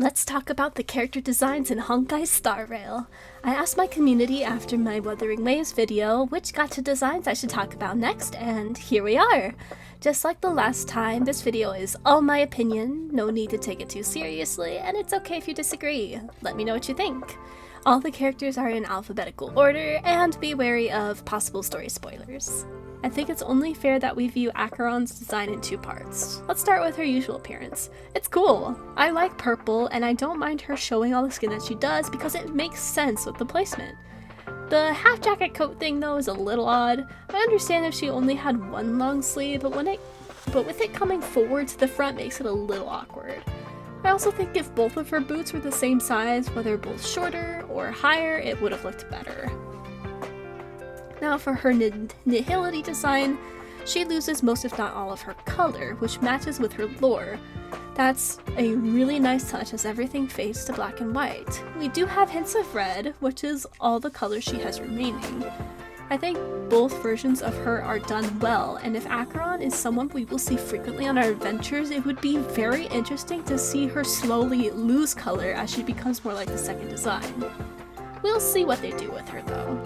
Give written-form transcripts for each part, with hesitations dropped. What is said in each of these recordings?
Let's talk about the character designs in Honkai Star Rail. I asked my community after my Wuthering Waves video which gacha designs I should talk about next, and here we are! Just like the last time, this video is all my opinion, no need to take it too seriously, and it's okay if you disagree. Let me know what you think. All the characters are in alphabetical order, and be wary of possible story spoilers. I think it's only fair that we view Acheron's design in two parts. Let's start with her usual appearance. It's cool! I like purple, and I don't mind her showing all the skin that she does because it makes sense with the placement. The half jacket coat thing though is a little odd. I understand if she only had one long sleeve, but with it coming forward to the front makes it a little awkward. I also think if both of her boots were the same size, whether both shorter or higher, it would have looked better. Now for her nihility design, she loses most if not all of her color, which matches with her lore. That's a really nice touch as everything fades to black and white. We do have hints of red, which is all the color she has remaining. I think both versions of her are done well, and if Acheron is someone we will see frequently on our adventures, it would be very interesting to see her slowly lose color as she becomes more like the second design. We'll see what they do with her though.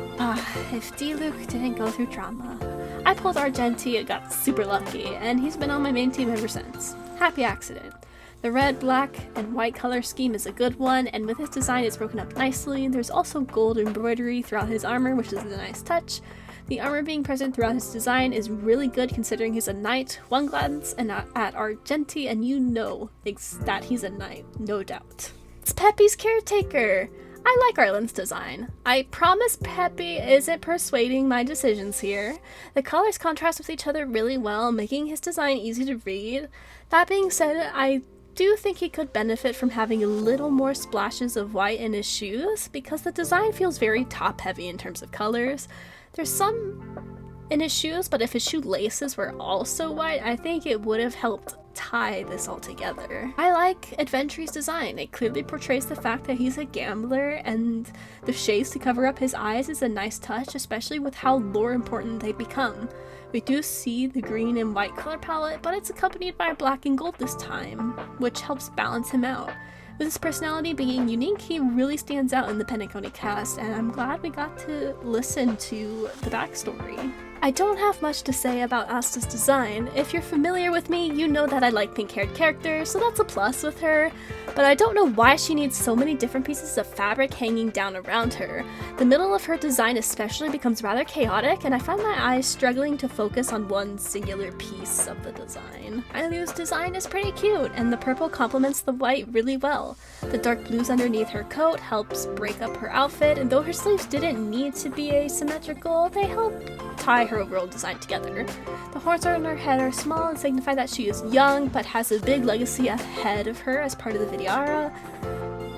If D-Luke didn't go through trauma. I pulled Argenti and got super lucky, and he's been on my main team ever since. Happy accident. The red, black, and white color scheme is a good one, and with his design it's broken up nicely. There's also gold embroidery throughout his armor, which is a nice touch. The armor being present throughout his design is really good considering he's a knight. One glance and at Argenti and you know that he's a knight, no doubt. It's Peppy's caretaker! I like Arlen's design. I promise Peppy isn't persuading my decisions here. The colors contrast with each other really well, making his design easy to read. That being said, I do think he could benefit from having a little more splashes of white in his shoes, because the design feels very top-heavy in terms of colors. There's some in his shoes, but if his shoelaces were also white, I think it would have helped tie this all together. I like Adventure's design. It clearly portrays the fact that he's a gambler, and the shades to cover up his eyes is a nice touch, especially with how lore important they become. We do see the green and white color palette, but it's accompanied by black and gold this time, which helps balance him out. With his personality being unique, he really stands out in the Penacony cast, and I'm glad we got to listen to the backstory. I don't have much to say about Asta's design. If you're familiar with me, you know that I like pink-haired characters, so that's a plus with her, but I don't know why she needs so many different pieces of fabric hanging down around her. The middle of her design especially becomes rather chaotic, and I find my eyes struggling to focus on one singular piece of the design. Ailu's design is pretty cute, and the purple complements the white really well. The dark blues underneath her coat helps break up her outfit, and though her sleeves didn't need to be asymmetrical, they help tie her overall design together. The horns on her head are small and signify that she is young, but has a big legacy ahead of her as part of the Vidyara.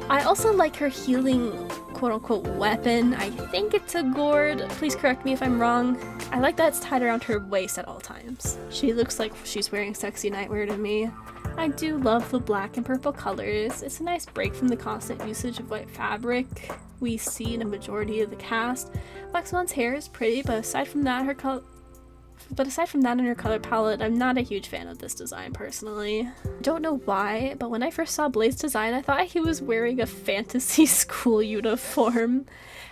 I also like her healing quote-unquote weapon. I think it's a gourd. Please correct me if I'm wrong. I like that it's tied around her waist at all times. She looks like she's wearing sexy nightwear to me. I do love the black and purple colors. It's a nice break from the constant usage of white fabric we see in a majority of the cast. Black Swan's hair is pretty, but aside from that in her color palette, I'm not a huge fan of this design personally. Don't know why, but when I first saw Blade's design, I thought he was wearing a fantasy school uniform.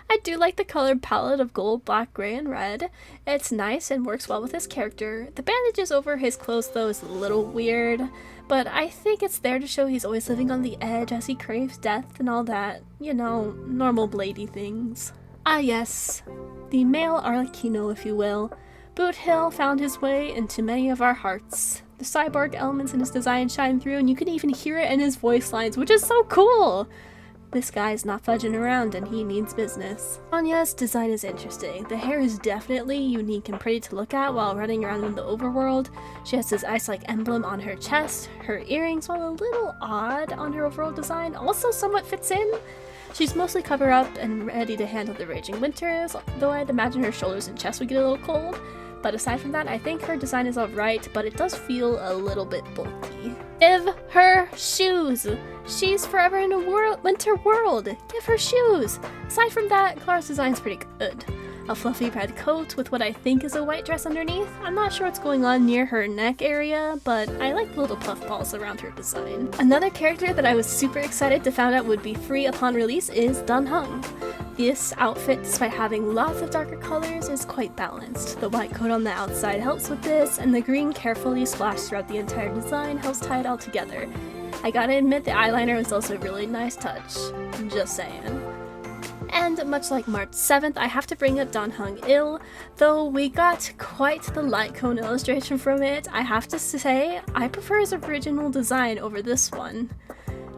I do like the color palette of gold, black, gray, and red. It's nice and works well with his character. The bandages over his clothes though is a little weird, but I think it's there to show he's always living on the edge as he craves death and all that, you know, normal Bladey things. Ah yes, the male Arlecchino, if you will. Boot Hill found his way into many of our hearts. The cyborg elements in his design shine through, and you can even hear it in his voice lines, which is so cool! This guy's not fudging around, and he means business. Anya's design is interesting. The hair is definitely unique and pretty to look at while running around in the overworld. She has this ice-like emblem on her chest. Her earrings, while a little odd on her overall design, also somewhat fits in. She's mostly covered up and ready to handle the raging winters, though I'd imagine her shoulders and chest would get a little cold. But aside from that, I think her design is alright, but it does feel a little bit bulky. Give her shoes! She's forever in a winter world! Give her shoes! Aside from that, Clara's design is pretty good. A fluffy red coat with what I think is a white dress underneath. I'm not sure what's going on near her neck area, but I like the little puff balls around her design. Another character that I was super excited to find out would be free upon release is Dan-heng. This outfit, despite having lots of darker colors, is quite balanced. The white coat on the outside helps with this, and the green carefully splashed throughout the entire design helps tie it all together. I gotta admit the eyeliner was also a really nice touch. Just saying. And much like March 7th, I have to bring up Dan-heng Il. Though we got quite the light cone illustration from it, I have to say I prefer his original design over this one.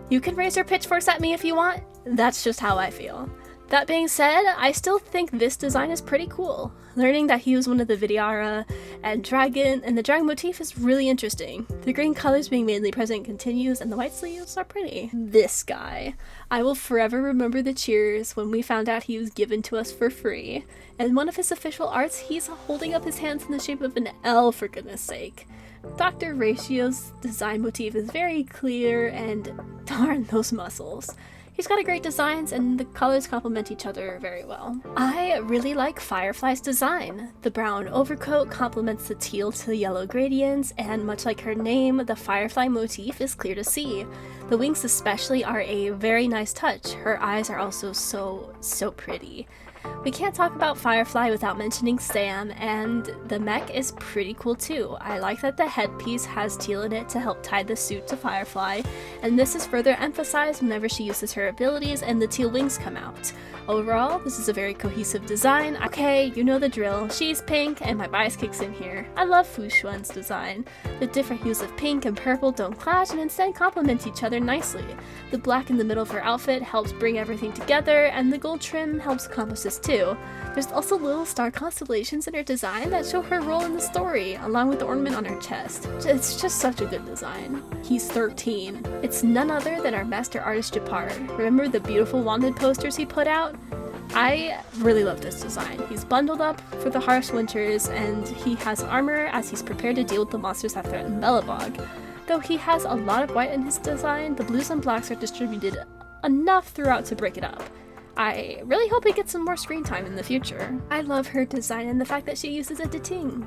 You can raise your pitchforks at me if you want, that's just how I feel. That being said, I still think this design is pretty cool. Learning that he was one of the Vidyara and the dragon motif is really interesting. The green colors being mainly present continues, and the white sleeves are pretty. This guy. I will forever remember the cheers when we found out he was given to us for free. And one of his official arts, he's holding up his hands in the shape of an L, for goodness sake. Dr. Ratio's design motif is very clear, and darn those muscles. He's got a great designs, and the colors complement each other very well. I really like Firefly's design. The brown overcoat complements the teal to yellow gradients, and much like her name, the Firefly motif is clear to see. The wings especially are a very nice touch. Her eyes are also so pretty. We can't talk about Firefly without mentioning Sam, and the mech is pretty cool too. I like that the headpiece has teal in it to help tie the suit to Firefly, and this is further emphasized whenever she uses her abilities and the teal wings come out. Overall, this is a very cohesive design. Okay, you know the drill. She's pink, and my bias kicks in here. I love Fu Xuan's design. The different hues of pink and purple don't clash and instead complement each other nicely. The black in the middle of her outfit helps bring everything together, and the gold trim helps accomplish this too. There's also little star constellations in her design that show her role in the story, along with the ornament on her chest. It's just such a good design. He's 13. It's none other than our master artist Japard. Remember the beautiful wanted posters he put out? I really love this design. He's bundled up for the harsh winters, and he has armor as he's prepared to deal with the monsters that threaten Belobog. Though he has a lot of white in his design, the blues and blacks are distributed enough throughout to break it up. I really hope he gets some more screen time in the future. I love her design and the fact that she uses a dating.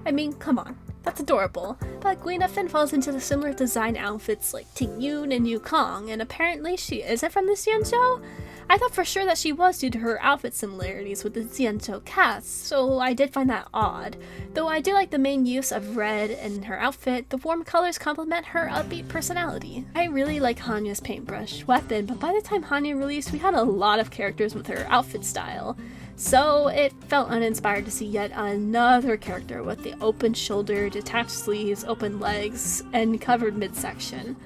I mean, come on, that's adorable. But Gwynnefin falls into the similar design outfits like Ting Yun and Yukong, and apparently she isn't from the Xianzhou? I thought for sure that she was due to her outfit similarities with the Xianzhou cast, so I did find that odd. Though I do like the main use of red in her outfit, the warm colors complement her upbeat personality. I really like Hanya's paintbrush weapon, but by the time Hanya released, we had a lot of characters with her outfit style. So it felt uninspired to see yet another character with the open shoulder, detached sleeves, open legs, and covered midsection.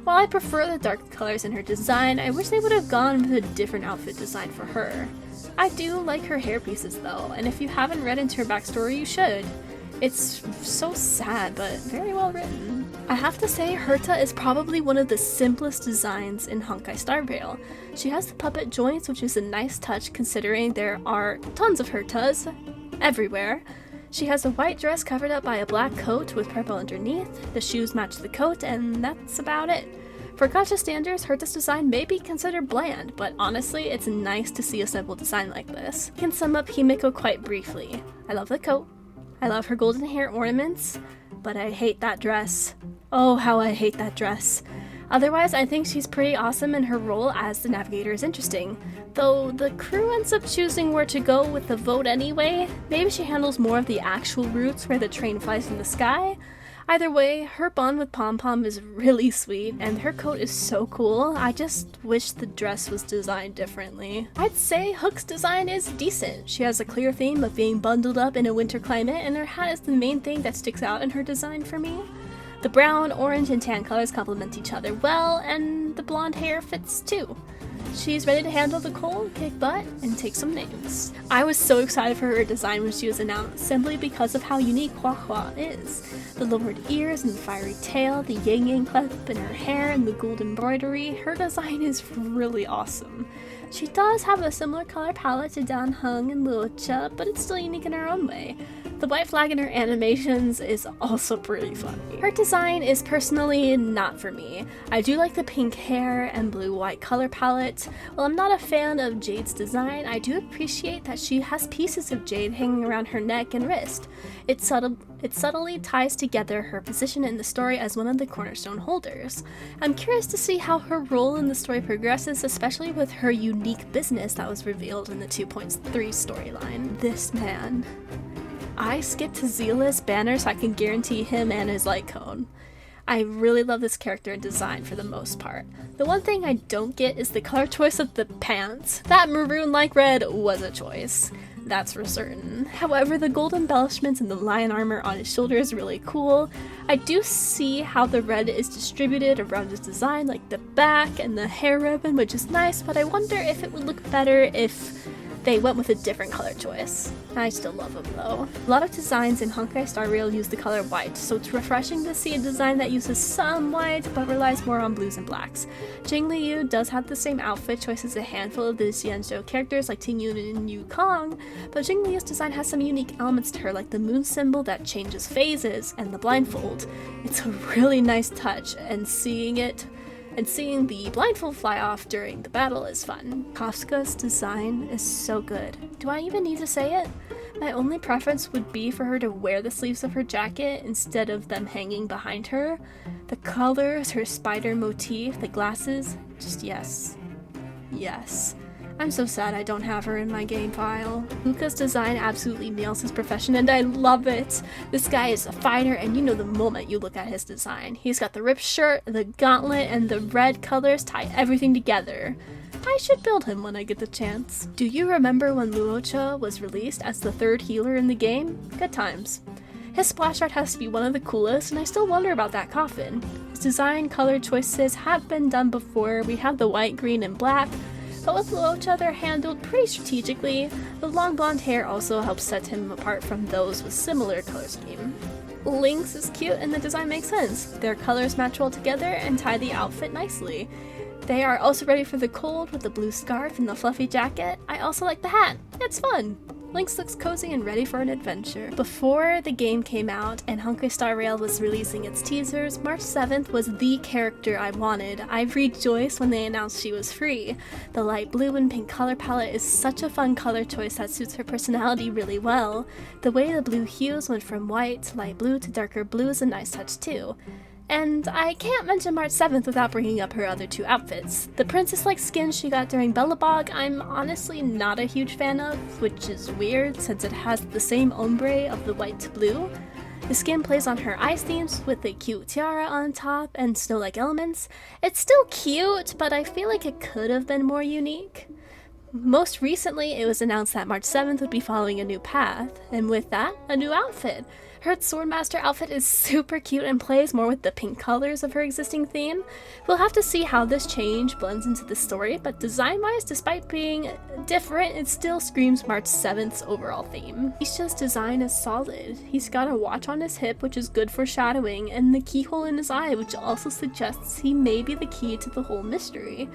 While I prefer the dark colors in her design, I wish they would have gone with a different outfit design for her. I do like her hair pieces though, and if you haven't read into her backstory, you should. It's so sad, but very well written. I have to say, Herta is probably one of the simplest designs in Honkai Star Rail. She has the puppet joints, which is a nice touch considering there are tons of Hertas everywhere. She has a white dress covered up by a black coat with purple underneath, the shoes match the coat, and that's about it. For gacha standards, Herta's design may be considered bland, but honestly, it's nice to see a simple design like this. I can sum up Himiko quite briefly. I love the coat, I love her golden hair ornaments, but I hate that dress. Oh, how I hate that dress. Otherwise, I think she's pretty awesome and her role as the navigator is interesting. Though the crew ends up choosing where to go with the vote anyway, maybe she handles more of the actual routes where the train flies in the sky. Either way, her bond with Pom Pom is really sweet, and her coat is so cool. I just wish the dress was designed differently. I'd say Hook's design is decent. She has a clear theme of being bundled up in a winter climate, and her hat is the main thing that sticks out in her design for me. The brown, orange, and tan colors complement each other well, and the blonde hair fits too. She's ready to handle the cold, kick butt, and take some names. I was so excited for her design when she was announced, simply because of how unique Hua Hua is. The lowered ears and the fiery tail, the yang clip in her hair, and the gold embroidery, her design is really awesome. She does have a similar color palette to Dan-heng and Luocha, but it's still unique in her own way. The white flag in her animations is also pretty funny. Her design is personally not for me. I do like the pink hair and blue-white color palette. While I'm not a fan of Jade's design, I do appreciate that she has pieces of jade hanging around her neck and wrist. It subtly ties together her position in the story as one of the cornerstone holders. I'm curious to see how her role in the story progresses, especially with her unique business that was revealed in the 2.3 storyline. This man. I skipped to Zila's banner so I can guarantee him and his light cone. I really love this character and design for the most part. The one thing I don't get is the color choice of the pants. That maroon-like red was a choice. That's for certain. However, the gold embellishments and the lion armor on his shoulder is really cool. I do see how the red is distributed around his design, like the back and the hair ribbon, which is nice, but I wonder if it would look better if they went with a different color choice. I still love them though. A lot of designs in Honkai Star Rail use the color white, so it's refreshing to see a design that uses some white but relies more on blues and blacks. Jing Liu does have the same outfit choice as a handful of the Xianzhou characters like Ting Yun and Yu Kong, but Jing Liu's design has some unique elements to her, like the moon symbol that changes phases and the blindfold. It's a really nice touch, and seeing the blindfold fly off during the battle is fun. Kafka's design is so good. Do I even need to say it? My only preference would be for her to wear the sleeves of her jacket instead of them hanging behind her. The colors, her spider motif, the glasses, just yes. Yes. I'm so sad I don't have her in my game file. Luca's design absolutely nails his profession and I love it! This guy is a fighter and you know the moment you look at his design. He's got the ripped shirt, the gauntlet, and the red colors tie everything together. I should build him when I get the chance. Do you remember when Luocha was released as the third healer in the game? Good times. His splash art has to be one of the coolest, and I still wonder about that coffin. His design color choices have been done before. We have the white, green, and black, but with Luocha they're handled pretty strategically. The long blonde hair also helps set him apart from those with similar color scheme. Lynx is cute and the design makes sense. Their colors match well together and tie the outfit nicely. They are also ready for the cold with the blue scarf and the fluffy jacket. I also like the hat. It's fun. Lynx looks cozy and ready for an adventure. Before the game came out and Honkai Star Rail was releasing its teasers, March 7th was the character I wanted. I rejoiced when they announced she was free. The light blue and pink color palette is such a fun color choice that suits her personality really well. The way the blue hues went from white to light blue to darker blue is a nice touch too. And I can't mention March 7th without bringing up her other two outfits. The princess-like skin she got during Belobog I'm honestly not a huge fan of, which is weird since it has the same ombre of the white to blue. The skin plays on her ice themes with a cute tiara on top and snow-like elements. It's still cute, but I feel like it could have been more unique. Most recently, it was announced that March 7th would be following a new path, and with that, a new outfit. Her Swordmaster outfit is super cute and plays more with the pink colors of her existing theme. We'll have to see how this change blends into the story, but design-wise, despite being different, it still screams March 7th's overall theme. Isha's design is solid. He's got a watch on his hip, which is good for shadowing, and the keyhole in his eye, which also suggests he may be the key to the whole mystery.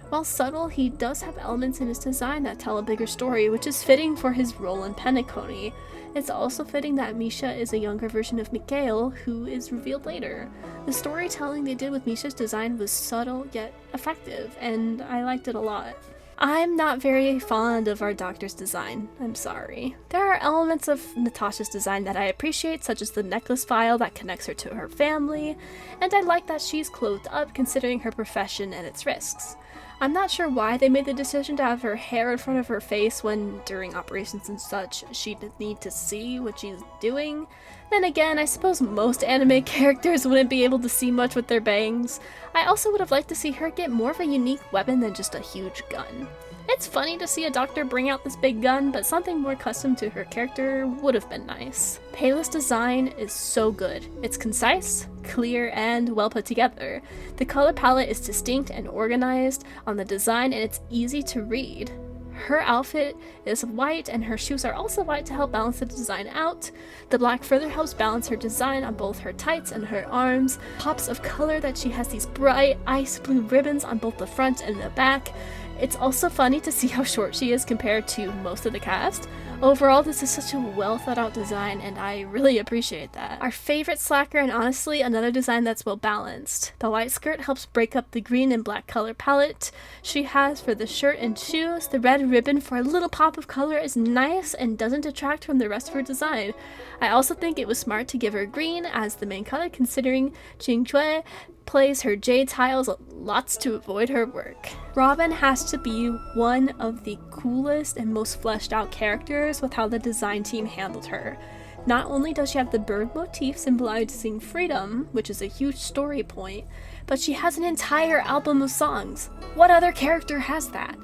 While subtle, he does have elements in his design that tell a bigger story, which is fitting for his role in Penacony. It's also fitting that Misha is a younger version of Mikhail, who is revealed later. The storytelling they did with Misha's design was subtle yet effective, and I liked it a lot. I'm not very fond of our doctor's design, I'm sorry. There are elements of Natasha's design that I appreciate, such as the necklace file that connects her to her family, and I like that she's clothed up considering her profession and its risks. I'm not sure why they made the decision to have her hair in front of her face when, during operations and such, she'd need to see what she's doing. Then again, I suppose most anime characters wouldn't be able to see much with their bangs. I also would have liked to see her get more of a unique weapon than just a huge gun. It's funny to see a doctor bring out this big gun, but something more custom to her character would have been nice. Payla's design is so good. It's concise, clear, and well put together. The color palette is distinct and organized on the design, and it's easy to read. Her outfit is white, and her shoes are also white to help balance the design out. The black further helps balance her design on both her tights and her arms. Pops of color that she has these bright ice blue ribbons on both the front and the back. It's also funny to see how short she is compared to most of the cast. Overall, this is such a well thought out design, and I really appreciate that. Our favorite slacker, and honestly another design that's well balanced. The white skirt helps break up the green and black color palette she has for the shirt and shoes. The red ribbon for a little pop of color is nice and doesn't detract from the rest of her design. I also think it was smart to give her green as the main color, considering Jingchui plays her jade tiles lots to avoid her work. Robin has to be one of the coolest and most fleshed out characters with how the design team handled her. Not only does she have the bird motif symbolizing freedom, which is a huge story point, but she has an entire album of songs. What other character has that?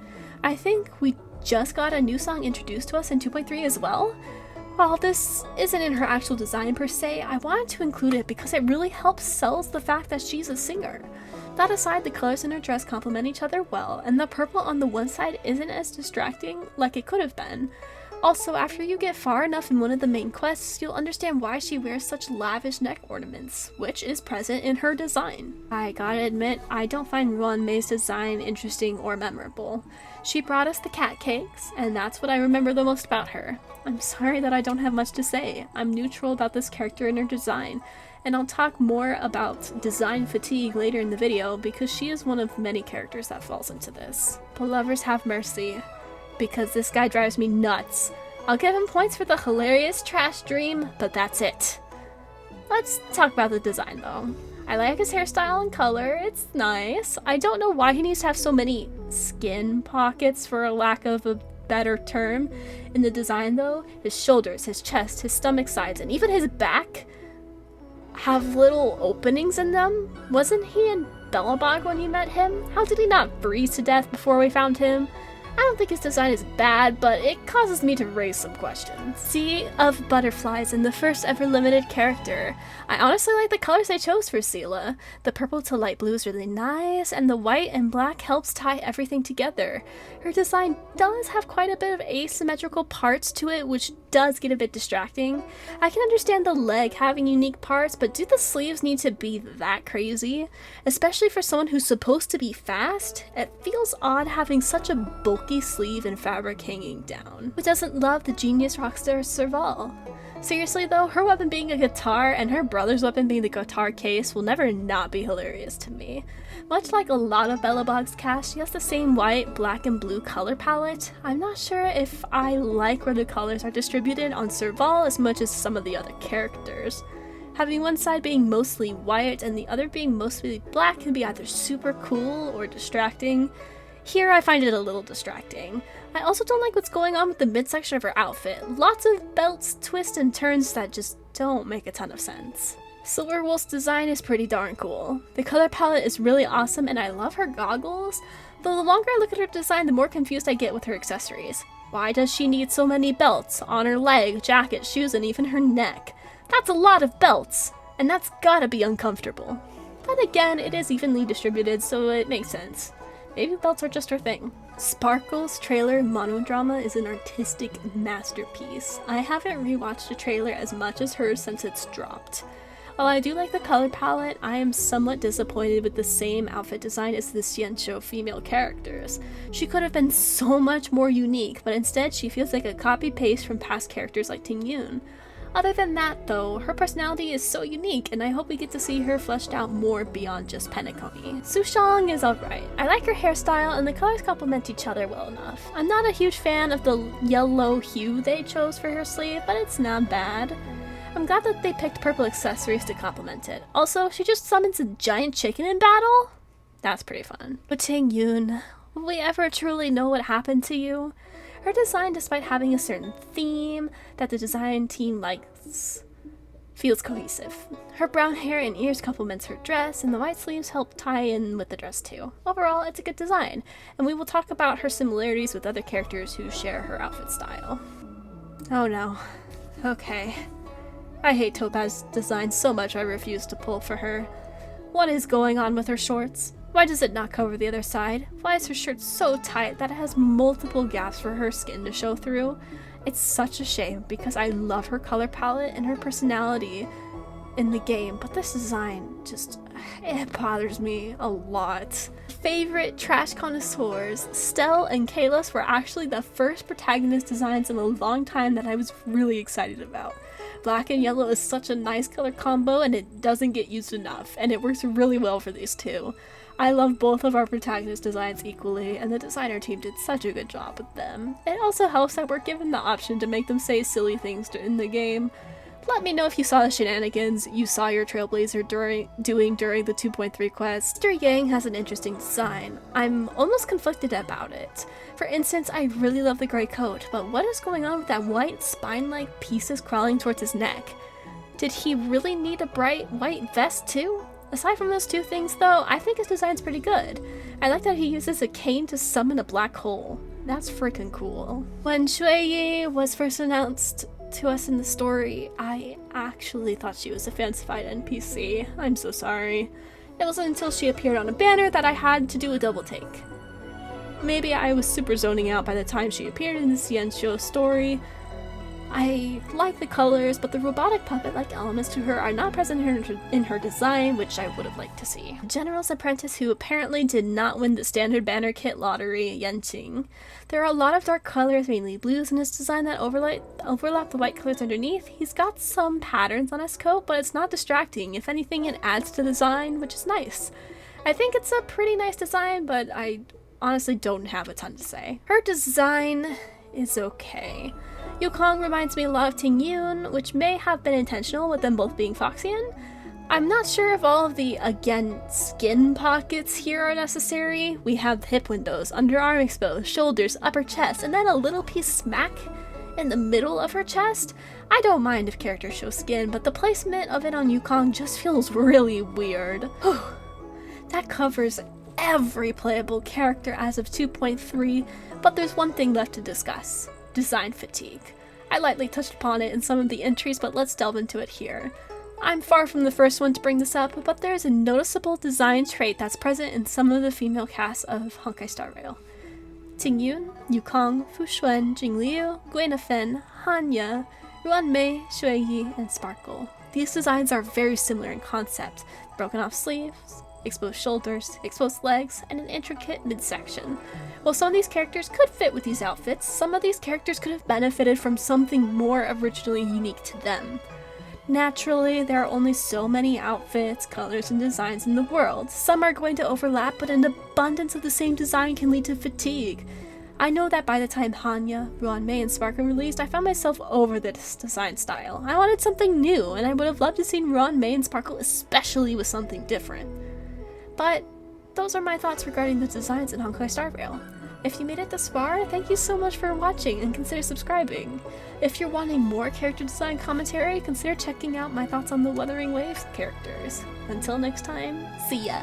I think we just got a new song introduced to us in 2.3 as well. While this isn't in her actual design per se, I wanted to include it because it really helps sells the fact that she's a singer. That aside, the colors in her dress complement each other well, and the purple on the one side isn't as distracting like it could have been. Also, after you get far enough in one of the main quests, you'll understand why she wears such lavish neck ornaments, which is present in her design. I gotta admit, I don't find Ruan Mei's design interesting or memorable. She brought us the cat cakes, and that's what I remember the most about her. I'm sorry that I don't have much to say. I'm neutral about this character and her design, and I'll talk more about design fatigue later in the video because she is one of many characters that falls into this. But lovers have mercy, because this guy drives me nuts. I'll give him points for the hilarious trash dream, but that's it. Let's talk about the design though. I like his hairstyle and color, it's nice. I don't know why he needs to have so many skin pockets, for a lack of a better term, in the design though. His shoulders, his chest, his stomach sides, and even his back have little openings in them. Wasn't he in Belobog when you met him? How did he not freeze to death before we found him? I don't think his design is bad, but it causes me to raise some questions. Sea of Butterflies and the first ever limited character. I honestly like the colors they chose for Seela. The purple to light blue is really nice, and the white and black helps tie everything together. Her design does have quite a bit of asymmetrical parts to it, which does get a bit distracting. I can understand the leg having unique parts, but do the sleeves need to be that crazy? Especially for someone who's supposed to be fast, it feels odd having such a bulky sleeve and fabric hanging down. Who doesn't love the genius rockstar Serval? Seriously though, her weapon being a guitar and her brother's weapon being the guitar case will never not be hilarious to me. Much like a lot of Belobog's cast, she has the same white, black, and blue color palette. I'm not sure if I like where the colors are distributed on Serval as much as some of the other characters. Having one side being mostly white and the other being mostly black can be either super cool or distracting. Here I find it a little distracting. I also don't like what's going on with the midsection of her outfit. Lots of belts, twists, and turns that just don't make a ton of sense. Silverwolf's design is pretty darn cool. The color palette is really awesome and I love her goggles, though the longer I look at her design, the more confused I get with her accessories. Why does she need so many belts on her leg, jacket, shoes, and even her neck? That's a lot of belts, and that's gotta be uncomfortable. But again, it is evenly distributed, so it makes sense. Maybe belts are just her thing. Sparkle's trailer monodrama is an artistic masterpiece. I haven't rewatched the trailer as much as hers since it's dropped. While I do like the color palette, I am somewhat disappointed with the same outfit design as the Xianzhou female characters. She could have been so much more unique, but instead she feels like a copy-paste from past characters like Ting Yun. Other than that though, her personality is so unique and I hope we get to see her fleshed out more beyond just Penacony. Sushang is alright. I like her hairstyle and the colors complement each other well enough. I'm not a huge fan of the yellow hue they chose for her sleeve, but it's not bad. I'm glad that they picked purple accessories to complement it. Also, she just summons a giant chicken in battle? That's pretty fun. But Ting Yun, will we ever truly know what happened to you? Her design, despite having a certain theme that the design team likes, feels cohesive. Her brown hair and ears complements her dress, and the white sleeves help tie in with the dress too. Overall, it's a good design, and we will talk about her similarities with other characters who share her outfit style. Oh no. Okay. I hate Topaz's design so much I refuse to pull for her. What is going on with her shorts? Why does it not cover the other side? Why is her shirt so tight that it has multiple gaps for her skin to show through? It's such a shame because I love her color palette and her personality in the game, but this design just it bothers me a lot. Favorite trash connoisseurs, Stell and Kalos were actually the first protagonist designs in a long time that I was really excited about. Black and yellow is such a nice color combo and it doesn't get used enough, and it works really well for these two. I love both of our protagonist designs equally, and the designer team did such a good job with them. It also helps that we're given the option to make them say silly things in the game. Let me know if you saw the shenanigans you saw your Trailblazer doing during the 2.3 quest. Mr. Yang has an interesting design. I'm almost conflicted about it. For instance, I really love the gray coat, but what is going on with that white spine-like pieces crawling towards his neck? Did he really need a bright white vest too? Aside from those two things though, I think his design's pretty good. I like that he uses a cane to summon a black hole. That's freaking cool. When Shuiyi was first announced to us in the story, I actually thought she was a fancified NPC. I'm so sorry. It wasn't until she appeared on a banner that I had to do a double take. Maybe I was super zoning out by the time she appeared in the Xianxiu story. I like the colors, but the robotic puppet-like elements to her are not present in her design, which I would have liked to see. General's apprentice who apparently did not win the standard banner kit lottery, Yenqing. There are a lot of dark colors, mainly blues, in his design that overlap the white colors underneath. He's got some patterns on his coat, but it's not distracting. If anything, it adds to the design, which is nice. I think it's a pretty nice design, but I honestly don't have a ton to say. Her design is okay. Yukong reminds me a lot of Ting Yun, which may have been intentional with them both being Foxian. I'm not sure if all of the, again, skin pockets here are necessary. We have hip windows, underarm exposed, shoulders, upper chest, and then a little piece smack in the middle of her chest. I don't mind if characters show skin, but the placement of it on Yukong just feels really weird. That covers every playable character as of 2.3, but there's one thing left to discuss. Design fatigue. I lightly touched upon it in some of the entries, but let's delve into it here. I'm far from the first one to bring this up, but there is a noticeable design trait that's present in some of the female casts of Honkai Star Rail. Ting Yun, Yukong, Fu Xuan, Jingliu, Guinevere, Hanya, Ruanmei, Shuiyi, and Sparkle. These designs are very similar in concept. Broken off sleeves, exposed shoulders, exposed legs, and an intricate midsection. While some of these characters could fit with these outfits, some of these characters could have benefited from something more originally unique to them. Naturally, there are only so many outfits, colors, and designs in the world. Some are going to overlap, but an abundance of the same design can lead to fatigue. I know that by the time Hanya, Ruanmei, and Sparkle released, I found myself over this design style. I wanted something new, and I would have loved to see Ruanmei and Sparkle especially with something different. But those are my thoughts regarding the designs in Honkai Star Rail. If you made it this far, thank you so much for watching and consider subscribing. If you're wanting more character design commentary, consider checking out my thoughts on the Wuthering Waves characters. Until next time, see ya!